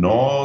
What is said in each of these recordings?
9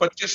25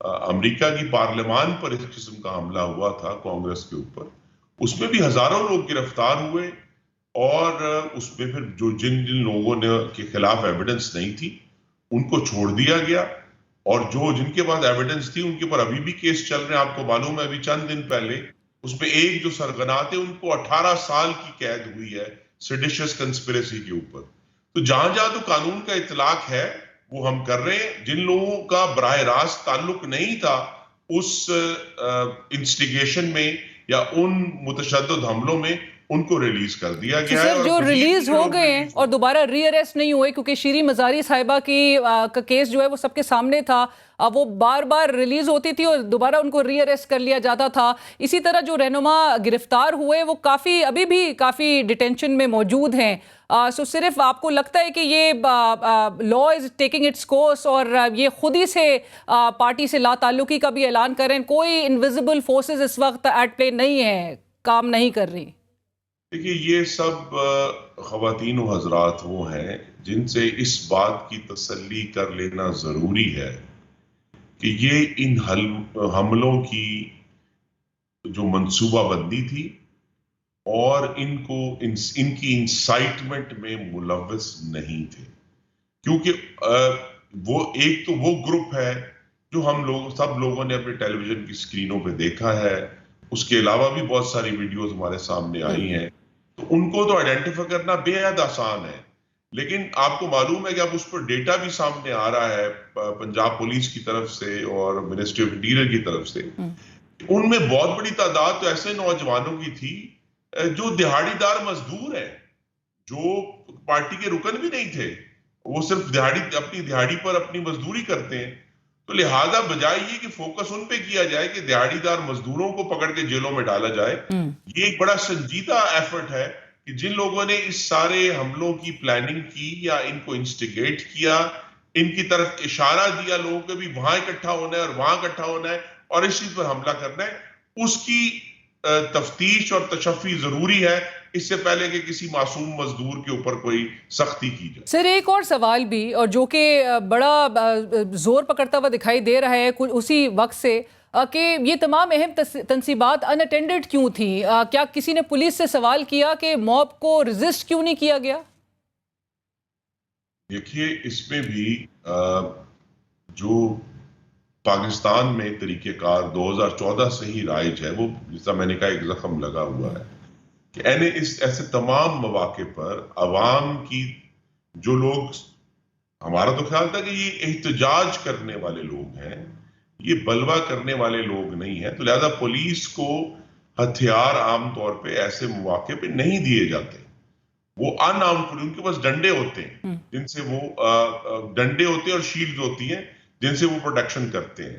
امریکہ کی پارلیمان پر اس قسم کا حملہ ہوا تھا کانگریس کے اوپر، اس میں بھی ہزاروں لوگ گرفتار ہوئے، اور اس میں پھر جن لوگوں نے کے خلاف ایویڈنس نہیں تھی ان کو چھوڑ دیا گیا، اور جن کے پاس ایویڈنس تھی ان کے اوپر ابھی بھی کیس چل رہے ہیں۔ آپ کو معلوم ہے ابھی چند دن پہلے اس میں ایک جو سرغنہ تھے ان کو 18 سال کی قید ہوئی ہے سیڈیشس کنسپریسی کے اوپر۔ تو جہاں تو قانون کا اطلاق ہے وہ ہم کر رہے ہیں۔ جن لوگوں کا براہ راست تعلق نہیں تھا اس انسٹیگیشن میں یا ان متشدد حملوں میں، ان کو ریلیز کر دیا گیا ہے۔ سر جو ریلیز ہو گئے ہیں اور دوبارہ ری اریسٹ نہیں ہوئے، کیونکہ شیریں مزاری صاحبہ کا کیس جو ہے وہ سب کے سامنے تھا، وہ بار بار ریلیز ہوتی تھی اور دوبارہ ان کو ری اریسٹ کر لیا جاتا تھا۔ اسی طرح جو رہنما گرفتار ہوئے وہ ابھی بھی کافی ڈیٹینشن میں موجود ہیں۔ سو صرف آپ کو لگتا ہے کہ یہ لا از ٹیکنگ اٹس کورس اور یہ خود ہی سے پارٹی سے لا تعلقی کا بھی اعلان کریں؟ کوئی انویزیبل فورسز اس وقت ایٹ پلے نہیں ہے، کام نہیں کر رہی؟ دیکھیے یہ سب خواتین و حضرات وہ ہیں جن سے اس بات کی تسلی کر لینا ضروری ہے کہ یہ ان حملوں کی جو منصوبہ بندی تھی اور ان کی انسائٹمنٹ میں ملوث نہیں تھے، کیونکہ ایک تو وہ گروپ ہے جو سب لوگوں نے اپنے ٹیلی ویژن کی سکرینوں پہ دیکھا ہے، اس کے علاوہ بھی بہت ساری ویڈیوز ہمارے سامنے آئی ہیں، تو ان کو تو آئیڈینٹیفائی کرنا بے حد آسان ہے۔ لیکن آپ کو معلوم ہے کہ اب اس پر ڈیٹا بھی سامنے آ رہا ہے پنجاب پولیس کی طرف سے اور منسٹری آف انٹیریئر کی طرف سے، ان میں بہت بڑی تعداد تو ایسے نوجوانوں کی تھی جو دہاڑی دار مزدور ہیں، جو پارٹی کے رکن بھی نہیں تھے، وہ صرف اپنی دہاڑی پر اپنی مزدوری کرتے ہیں۔ تو لہٰذا بجائے یہ کہ فوکس ان پہ کیا جائے کہ دہاڑی دار مزدوروں کو پکڑ کے جیلوں میں ڈالا جائے، یہ ایک بڑا سنجیدہ ایفرٹ ہے کہ جن لوگوں نے اس سارے حملوں کی پلاننگ کی یا ان کو انسٹیگیٹ کیا، ان کی طرف اشارہ دیا لوگوں کو بھی وہاں اکٹھا ہونا ہے اور وہاں اکٹھا ہونا ہے اور اس چیز پر حملہ کرنا ہے، اس کی تفتیش اور تشفی ضروری ہے اس سے پہلے کہ کسی معصوم مزدور کے اوپر کوئی سختی کی جائے۔ سر ایک اور سوال بھی، اور جو کہ بڑا زور پکڑتا ہوا دکھائی دے رہا ہے اسی وقت سے، کہ یہ تمام اہم تنصیبات ان اٹینڈڈ کیوں تھیں؟ کیا کسی نے پولیس سے سوال کیا کہ موب کو ریزسٹ کیوں نہیں کیا گیا؟ دیکھیے اس میں بھی جو پاکستان میں طریقہ کار 2014 سے ہی رائج ہے، وہ جیسا میں نے کہا ایک زخم لگا ہوا ہے کہ ایسے تمام مواقع پر عوام کی جو لوگ، ہمارا تو خیال تھا کہ یہ احتجاج کرنے والے لوگ ہیں، یہ بلوہ کرنے والے لوگ نہیں ہیں، تو لہذا پولیس کو ہتھیار عام طور پہ ایسے مواقع پہ نہیں دیے جاتے۔ وہ ان آرمڈ پولیس، ان کے پاس ڈنڈے ہوتے ہیں جن سے وہ ڈنڈے ہوتے ہیں اور شیلڈ ہوتی ہیں جن سے وہ پروٹیکشن کرتے ہیں۔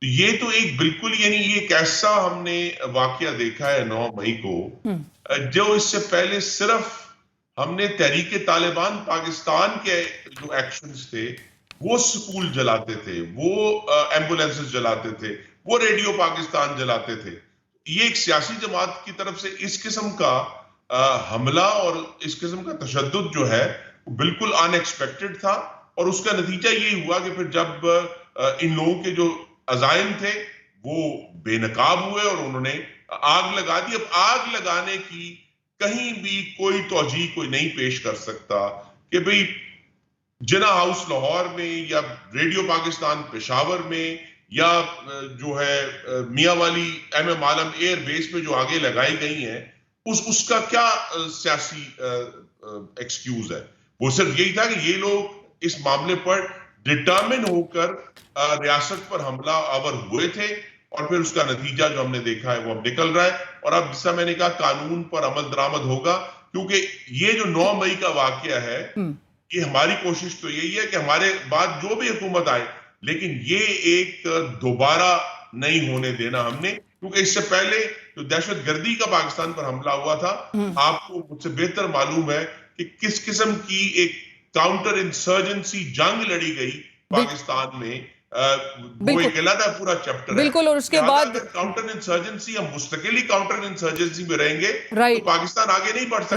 تو یہ تو ایک بالکل ایک ایسا ہم نے واقعہ دیکھا ہے 9 مئی کو، جو اس سے پہلے صرف ہم نے تحریک طالبان پاکستان کے جو ایکشنز تھے، وہ سکول جلاتے تھے، وہ ایمبولینسز جلاتے تھے، وہ ریڈیو پاکستان جلاتے تھے۔ یہ ایک سیاسی جماعت کی طرف سے اس قسم کا حملہ اور اس قسم کا تشدد جو ہے بالکل ان ایکسپیکٹڈ تھا، اور اس کا نتیجہ یہ ہوا کہ پھر جب ان لوگوں کے جو عزائم تھے وہ بے نقاب ہوئے اور انہوں نے آگ لگا دی۔ اب آگ لگانے کی کہیں بھی کوئی توجیہ کوئی نہیں پیش کر سکتا کہ بھئی جناح ہاؤس لاہور میں یا ریڈیو پاکستان پشاور میں یا جو ہے میاں والی ایم عالم ایئر بیس پہ جو آگے لگائی گئی ہیں، اس کا کیا سیاسی ایکسکیوز ہے؟ وہ صرف یہی تھا کہ یہ لوگ اس معاملے پر ڈٹرمن ہو کر ریاست پر حملہ آور ہوئے تھے، اور پھر اس کا نتیجہ جو ہم نے دیکھا ہے وہ اب نکل رہا ہے، اور اب جیسا میں نے کہا قانون پر عمل درآمد ہوگا، کیونکہ یہ جو 9 مئی کا واقعہ ہے، یہ ہماری کوشش تو یہی ہے کہ ہمارے بعد جو بھی حکومت آئے لیکن یہ ایک دوبارہ نہیں ہونے دینا ہم نے، کیونکہ اس سے پہلے جو دہشت گردی کا پاکستان پر حملہ ہوا تھا، آپ کو مجھ سے بہتر معلوم ہے کہ کس قسم کی ایک کاؤنٹر انسرجنسی جنگ لڑی گئی پاکستان میں، وہ ایک علیحدہ پورا چیپٹر ہے۔ بالکل، اور اس کے بعد کاؤنٹر انسرجنسی، ہم مستقلی کاؤنٹر انسرجنسی میں رہیں گے تو پاکستان آگے نہیں بڑھ سکتا۔